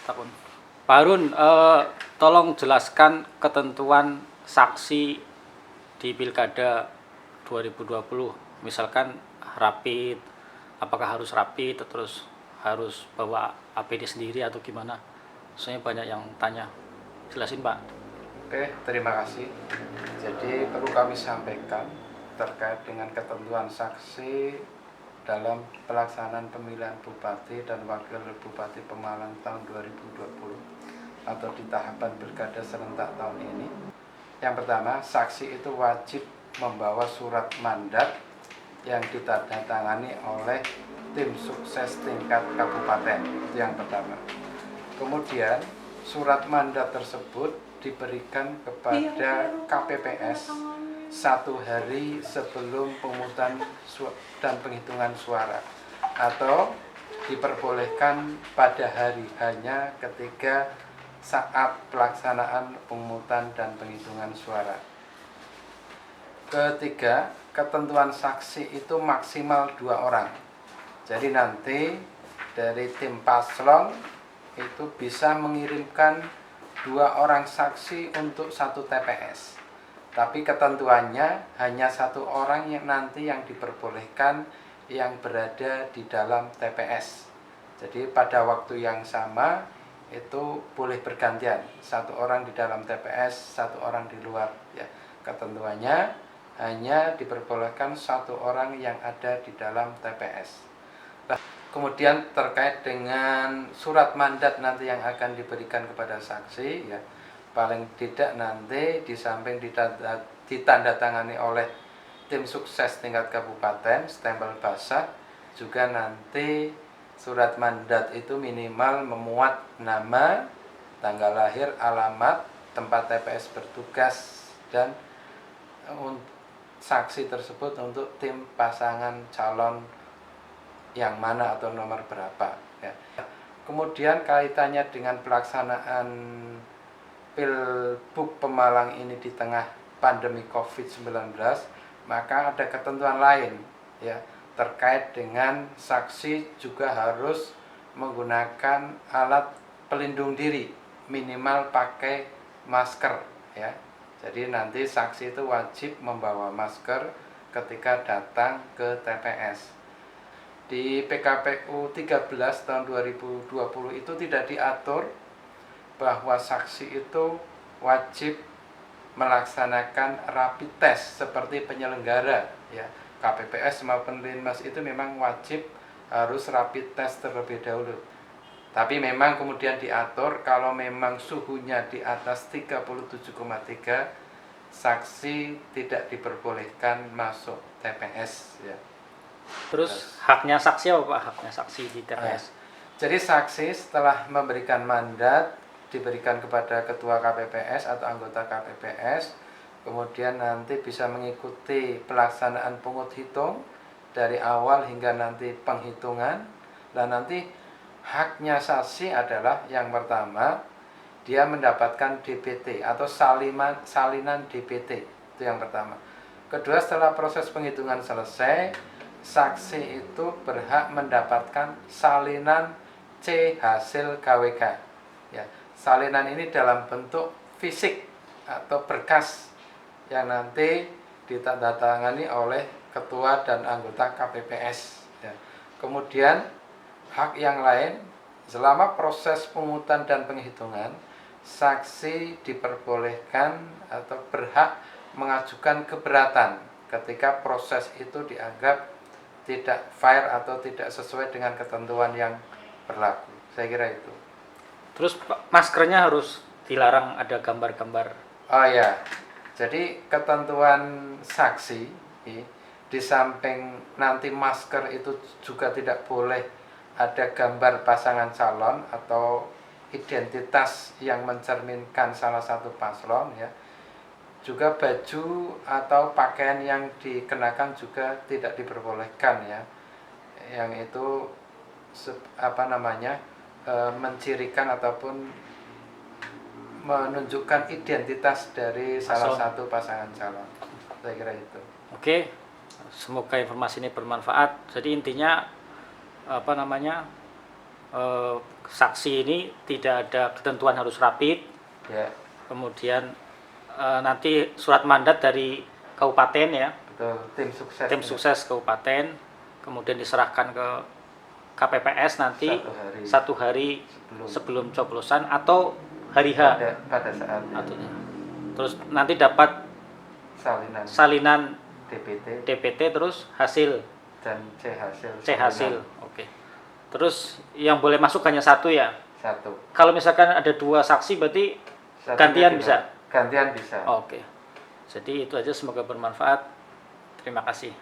Takun. Pak Harun, tolong jelaskan ketentuan saksi di Pilkada 2020. Misalkan rapid, apakah harus rapid, terus harus bawa APD sendiri atau gimana? Soalnya banyak yang tanya. Jelasin, Pak. Oke, terima kasih. Jadi perlu kami sampaikan terkait dengan ketentuan saksi dalam pelaksanaan pemilihan Bupati dan Wakil Bupati Pemalang tahun 2020 atau di tahapan pilkada serentak tahun ini. Yang pertama, saksi itu wajib membawa surat mandat yang ditandatangani oleh tim sukses tingkat kabupaten. Itu yang pertama. Kemudian surat mandat tersebut diberikan kepada KPPS 1 hari sebelum pemungutan dan penghitungan suara, atau diperbolehkan pada hari hanya ketika saat pelaksanaan pemungutan dan penghitungan suara. Ketiga, ketentuan saksi itu maksimal 2 orang. Jadi nanti dari tim paslon itu bisa mengirimkan 2 orang saksi untuk 1 TPS. Tapi ketentuannya hanya 1 orang yang nanti yang diperbolehkan yang berada di dalam TPS. Jadi pada waktu yang sama itu boleh bergantian, 1 orang di dalam TPS, 1 orang di luar. Ya, ketentuannya hanya diperbolehkan 1 orang yang ada di dalam TPS. Nah, kemudian terkait dengan surat mandat nanti yang akan diberikan kepada saksi, ya, paling tidak nanti di samping ditandatangani oleh tim sukses tingkat kabupaten, stempel basah, juga nanti surat mandat itu minimal memuat nama, tanggal lahir, alamat, tempat TPS bertugas, dan saksi tersebut untuk tim pasangan calon yang mana atau nomor berapa, ya. Kemudian kaitannya dengan pelaksanaan Pilbub Pemalang ini di tengah pandemi COVID-19, maka ada ketentuan lain, ya, terkait dengan saksi juga harus menggunakan alat pelindung diri, minimal pakai masker, ya. Jadi nanti saksi itu wajib membawa masker ketika datang ke TPS. Di PKPU 13 tahun 2020 itu tidak diatur bahwa saksi itu wajib melaksanakan rapid test seperti penyelenggara, ya. KPPS maupun Linmas itu memang wajib harus rapid test terlebih dahulu. Tapi memang kemudian diatur kalau memang suhunya di atas 37,3, saksi tidak diperbolehkan masuk TPS, ya. Terus haknya saksi apa, Pak? Haknya saksi di TPS. Jadi saksi setelah memberikan mandat diberikan kepada ketua KPPS atau anggota KPPS, kemudian nanti bisa mengikuti pelaksanaan pungut hitung dari awal hingga nanti penghitungan. Dan nanti haknya saksi adalah yang pertama, dia mendapatkan DPT atau salinan DPT, itu yang pertama. Kedua, setelah proses penghitungan selesai, saksi itu berhak mendapatkan salinan C hasil KWK, ya. Salinan ini dalam bentuk fisik atau berkas yang nanti ditandatangani oleh ketua dan anggota KPPS, ya. Kemudian hak yang lain, selama proses pemungutan dan penghitungan, saksi diperbolehkan atau berhak mengajukan keberatan ketika proses itu dianggap tidak fair atau tidak sesuai dengan ketentuan yang berlaku. Saya kira itu. Terus maskernya harus dilarang ada gambar-gambar. Oh ya, jadi ketentuan saksi, di samping nanti masker itu juga tidak boleh ada gambar pasangan calon atau identitas yang mencerminkan salah satu paslon, ya. Juga baju atau pakaian yang dikenakan juga tidak diperbolehkan, ya. Yang itu mencirikan ataupun menunjukkan identitas dari salah satu pasangan calon. Saya kira itu. Oke, semoga informasi ini bermanfaat. Jadi intinya saksi ini tidak ada ketentuan harus rapid, Ya, kemudian nanti surat mandat dari kabupaten ya, betul. Tim sukses. tim sukses kabupaten, kemudian diserahkan ke KPPS nanti satu hari sebelum coblosan atau hari H. Pada saat Artinya. Terus nanti dapat salinan DPT terus hasil dan C hasil. Oke. Terus yang boleh masuk hanya satu ya. Satu. Kalau misalkan ada 2 saksi berarti gantian bisa. Gantian bisa. Oke. Jadi itu aja, semoga bermanfaat. Terima kasih.